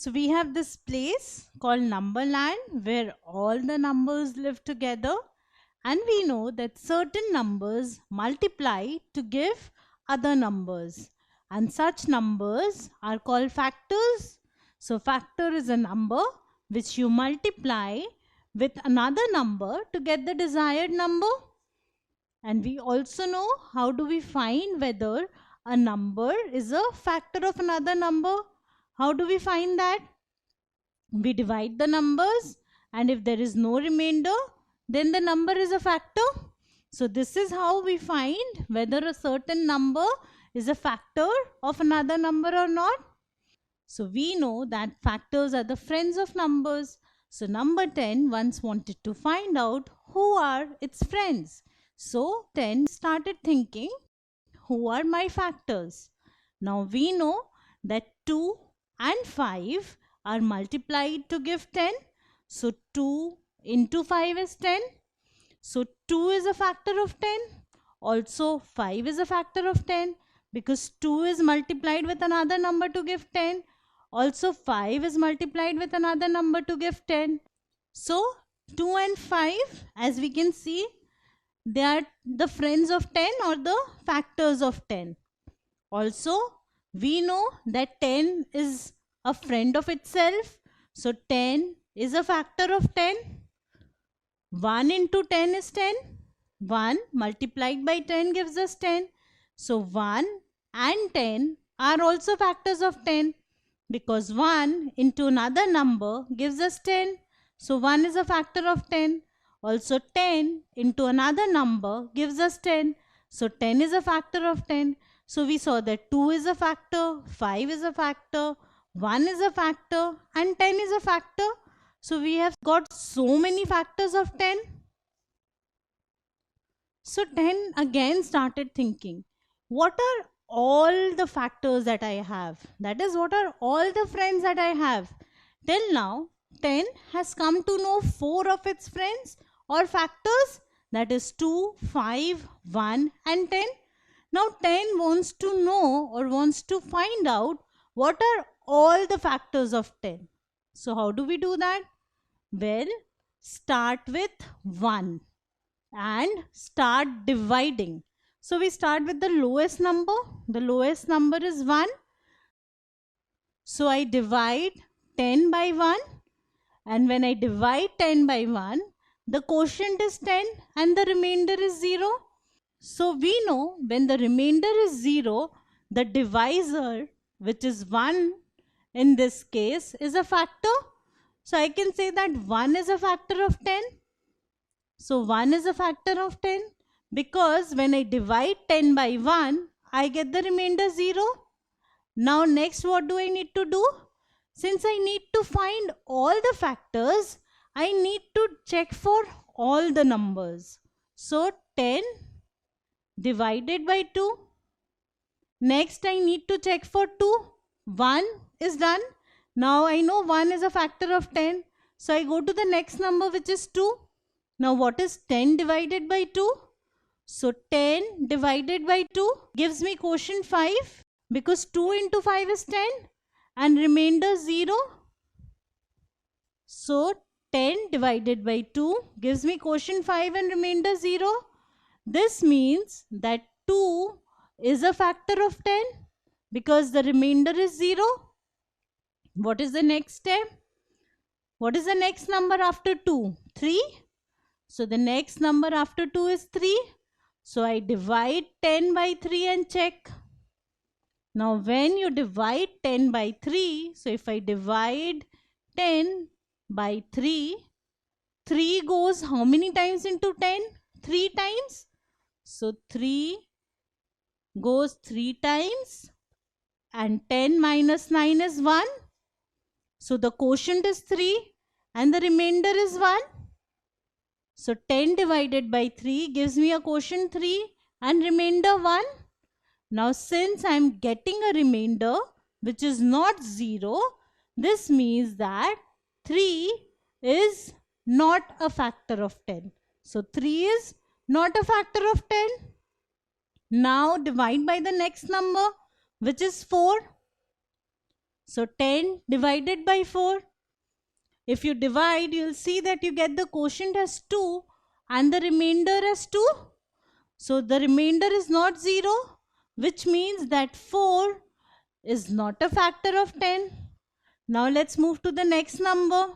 So we have this place called Numberland where all the numbers live together, and we know that certain numbers multiply to give other numbers, and such numbers are called factors. So factor is a number which you multiply with another number to get the desired number. And we also know how do we find whether a number is a factor of another number. How do we find that? We divide the numbers, and if there is no remainder, then the number is a factor. So this is how we find whether a certain number is a factor of another number or not. So we know that factors are the friends of numbers. So number 10 once wanted to find out who are its friends. So 10 started thinking, who are my factors? Now we know that 2 and 5 are multiplied to give 10. So 2 into 5 is 10. So 2 is a factor of 10. Also 5 is a factor of 10 because 2 is multiplied with another number to give 10. Also 5 is multiplied with another number to give 10. So 2 and 5, as we can see, they are the friends of 10 or the factors of 10. Also, we know that 10 is a friend of itself. So 10 is a factor of 10. 1 into 10 is 10. 1 multiplied by 10 gives us 10. So 1 and 10 are also factors of 10 because 1 into another number gives us 10. So 1 is a factor of 10. Also 10 into another number gives us 10. So 10 is a factor of 10. So we saw that 2 is a factor, 5 is a factor, 1 is a factor, and 10 is a factor. So we have got so many factors of 10. So 10 again started thinking, what are all the factors that I have? That is, what are all the friends that I have? Till now, 10 has come to know 4 of its friends or factors, that is 2, 5, 1 and 10. Now 10 wants to know or wants to find out what are all the factors of 10. So how do we do that? Well, start with 1 and start dividing. So we start with the lowest number. The lowest number is 1. So I divide 10 by 1, and when I divide 10 by 1, the quotient is 10 and the remainder is 0. So we know when the remainder is 0, the divisor, which is 1 in this case, is a factor. So I can say that 1 is a factor of 10. So 1 is a factor of 10 because when I divide 10 by 1, I get the remainder 0. Now next, what do I need to do? Since I need to find all the factors, I need to check for all the numbers. So 10 divided by 2. Next, I need to check for 2. 1 is done. Now I know 1 is a factor of 10. So I go to the next number, which is 2. Now what is 10 divided by 2? So 10 divided by 2 gives me quotient 5 because 2 into 5 is 10 and remainder 0. So 10 divided by 2 gives me quotient 5 and remainder 0. This means that 2 is a factor of 10 because the remainder is 0. What is the next step? What is the next number after 2? 3. So the next number after 2 is 3. So I divide 10 by 3 and check. Now when you divide 10 by 3, so if I divide 10 by 3, 3 goes how many times into 10? 3 times. So 3 goes 3 times and 10 minus 9 is 1. So the quotient is 3 and the remainder is 1. So 10 divided by 3 gives me a quotient 3 and remainder 1. Now since I am getting a remainder which is not 0, this means that 3 is not a factor of 10. So 3 is not a factor of 10. Now divide by the next number, which is 4. So 10 divided by 4. If you divide, you'll see that you get the quotient as 2 and the remainder as 2. So the remainder is not 0, which means that 4 is not a factor of 10. Now let's move to the next number,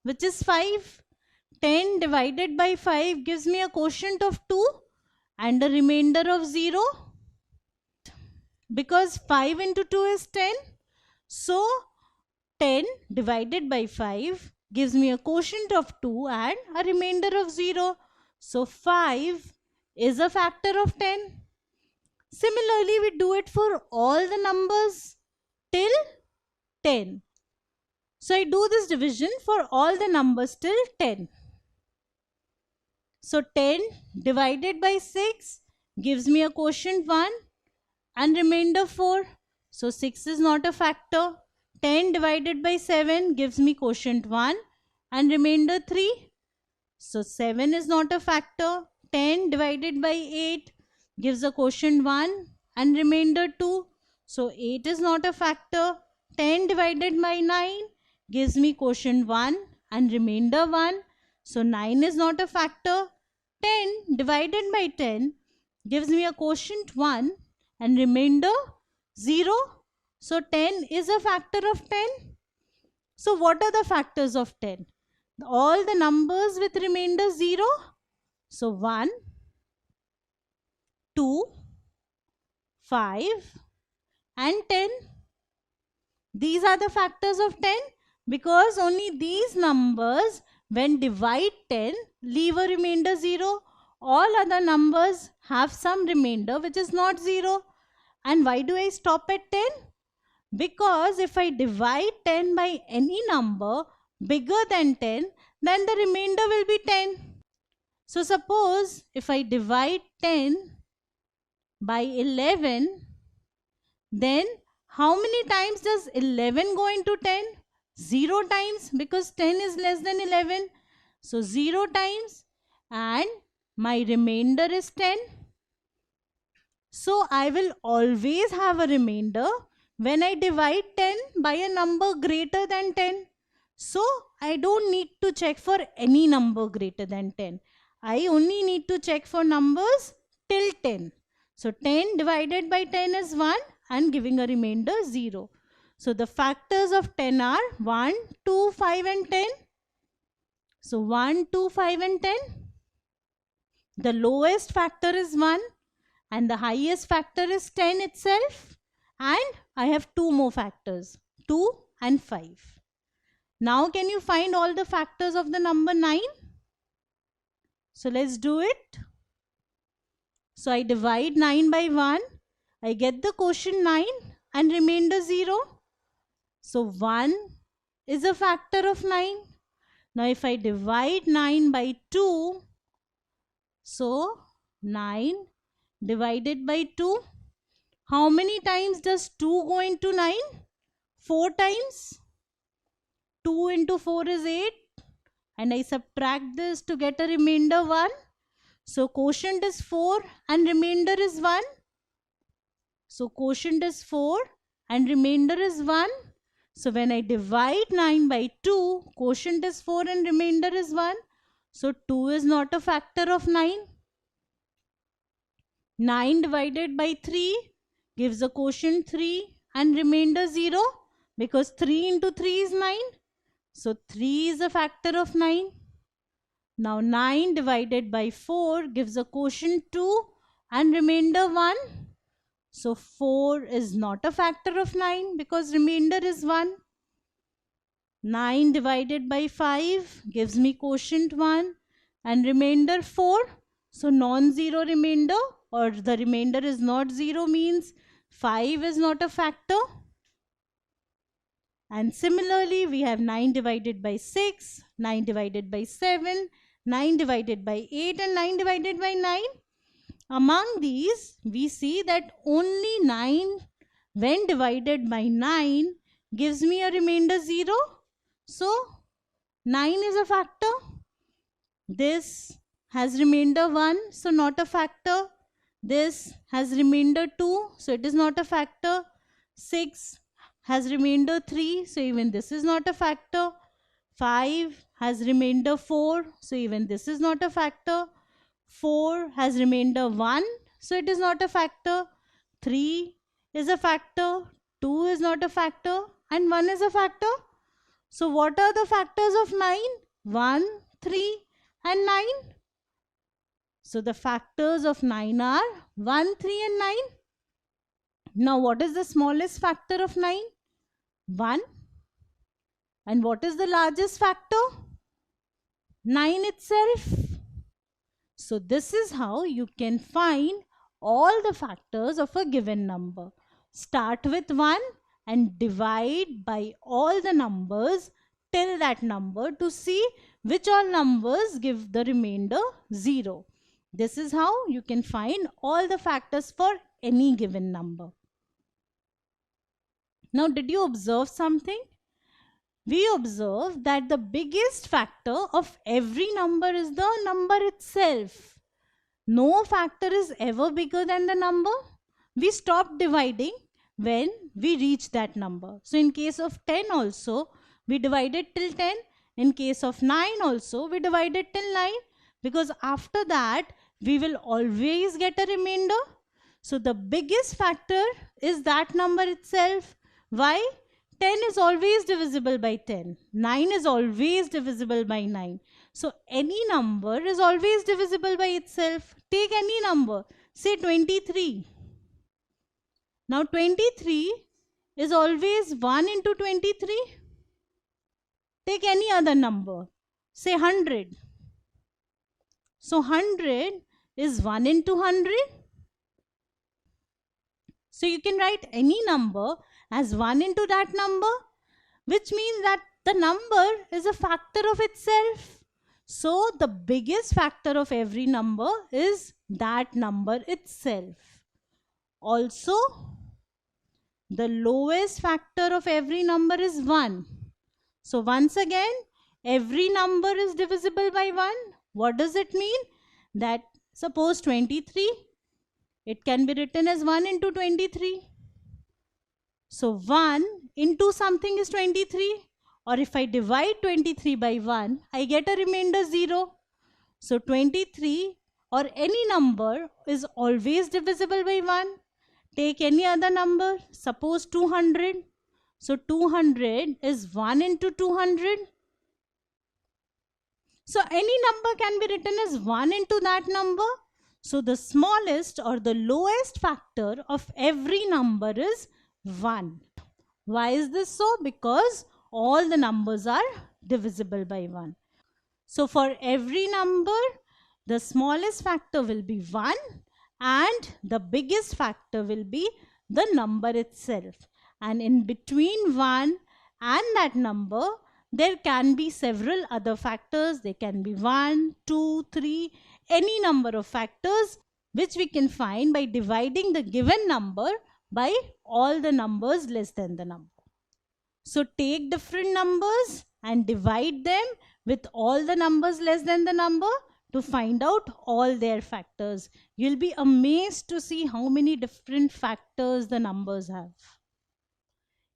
which is 5. 10 divided by 5 gives me a quotient of 2 and a remainder of 0. Because 5 into 2 is 10, so 10 divided by 5 gives me a quotient of 2 and a remainder of 0. So 5 is a factor of 10. Similarly, we do it for all the numbers till 10. So I do this division for all the numbers till 10. So 10 divided by 6 gives me a quotient 1 and remainder 4. So 6 is not a factor. 10 divided by 7 gives me quotient 1 and remainder 3. So 7 is not a factor. 10 divided by 8 gives a quotient 1 and remainder 2. So 8 is not a factor. 10 divided by 9 gives me quotient 1 and remainder 1. So 9 is not a factor. 10 divided by 10 gives me a quotient 1 and remainder 0. So 10 is a factor of 10. So what are the factors of 10? All the numbers with remainder 0. So 1, 2, 5 and 10. These are the factors of 10 because only these numbers when divide 10 leave a remainder 0. All other numbers have some remainder which is not 0. And why do I stop at 10? Because if I divide 10 by any number bigger than 10, then the remainder will be 10. So suppose if I divide 10 by 11, then how many times does 11 go into 10? 0 times, because 10 is less than 11. So 0 times and my remainder is 10. So I will always have a remainder when I divide 10 by a number greater than 10. So I don't need to check for any number greater than 10. I only need to check for numbers till 10. So 10 divided by 10 is 1 and giving a remainder 0. So the factors of 10 are 1, 2, 5 and 10. So 1, 2, 5 and 10. The lowest factor is 1 and the highest factor is 10 itself. And I have two more factors, 2 and 5. Now can you find all the factors of the number 9? So let's do it. So I divide 9 by 1. I get the quotient 9 and remainder 0. So 1 is a factor of 9. Now if I divide 9 by 2, so 9 divided by 2. How many times does 2 go into 9? 4 times. 2 into 4 is 8. And I subtract this to get a remainder 1. So quotient is 4 and remainder is 1. So quotient is 4 and remainder is 1. So when I divide 9 by 2, quotient is 4 and remainder is 1. So 2 is not a factor of 9. 9 divided by 3 gives a quotient 3 and remainder 0 because 3 into 3 is 9. So 3 is a factor of 9. Now 9 divided by 4 gives a quotient 2 and remainder 1. So 4 is not a factor of 9 because remainder is 1. 9 divided by 5 gives me quotient 1 and remainder 4. So non-zero remainder, or the remainder is not 0, means 5 is not a factor. And similarly, we have 9 divided by 6, 9 divided by 7, 9 divided by 8 and 9 divided by 9. Among these, we see that only 9 when divided by 9 gives me a remainder 0. So 9 is a factor. This has remainder 1, so not a factor. This has remainder 2, so it is not a factor. 6 has remainder 3, so even this is not a factor. 5 has remainder 4, so even this is not a factor. 4 has remainder 1, so it is not a factor. 3 is a factor, 2 is not a factor, and 1 is a factor. So what are the factors of 9? 1, 3, and 9. So the factors of 9 are 1, 3, and 9. Now what is the smallest factor of 9? 1. And what is the largest factor? 9 itself. So this is how you can find all the factors of a given number. Start with 1 and divide by all the numbers till that number to see which all numbers give the remainder 0. This is how you can find all the factors for any given number. Now, did you observe something? We observe that the biggest factor of every number is the number itself. No factor is ever bigger than the number. We stop dividing when we reach that number. So in case of 10 also, we divided till 10. In case of 9 also, we divided till 9. Because after that, we will always get a remainder. So the biggest factor is that number itself. Why? 10 is always divisible by 10. 9 is always divisible by 9. So any number is always divisible by itself. Take any number. Say 23. Now 23 is always 1 into 23. Take any other number. Say 100. So 100 is 1 into 100. So you can write any number as 1 into that number, which means that the number is a factor of itself. So the biggest factor of every number is that number itself. Also, the lowest factor of every number is 1. So once again, every number is divisible by 1. What does it mean? That suppose 23, it can be written as 1 into 23. So 1 into something is 23, or if I divide 23 by 1, I get a remainder 0. So 23 or any number is always divisible by 1. Take any other number, suppose 200. So 200 is 1 into 200. So any number can be written as 1 into that number. So the smallest or the lowest factor of every number is 1. Why is this so? Because all the numbers are divisible by 1. So for every number, the smallest factor will be 1 and the biggest factor will be the number itself. And in between 1 and that number, there can be several other factors. They can be 1, 2, 3, any number of factors which we can find by dividing the given number by all the numbers less than the number. So take different numbers and divide them with all the numbers less than the number to find out all their factors. You'll be amazed to see how many different factors the numbers have.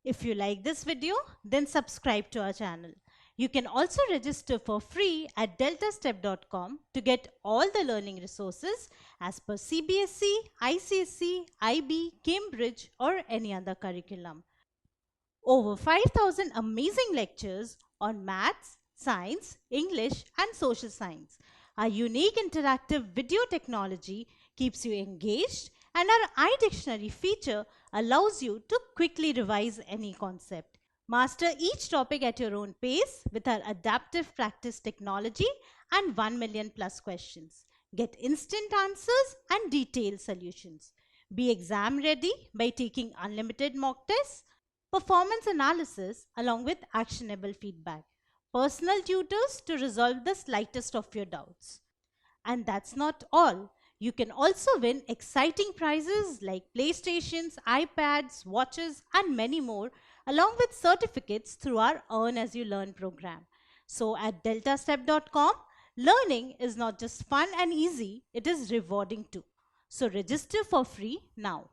If you like this video, then subscribe to our channel. You can also register for free at deltastep.com to get all the learning resources as per CBSE, ICSE, IB, Cambridge or any other curriculum. Over 5,000 amazing lectures on maths, science, English and social science. Our unique interactive video technology keeps you engaged, and our iDictionary feature allows you to quickly revise any concept. Master each topic at your own pace with our adaptive practice technology and 1 million plus questions. Get instant answers and detailed solutions. Be exam ready by taking unlimited mock tests, performance analysis along with actionable feedback, personal tutors to resolve the slightest of your doubts. And that's not all. You can also win exciting prizes like PlayStations, iPads, watches and many more, along with certificates through our Earn As You Learn program. So at deltastep.com, learning is not just fun and easy, it is rewarding too. So register for free now.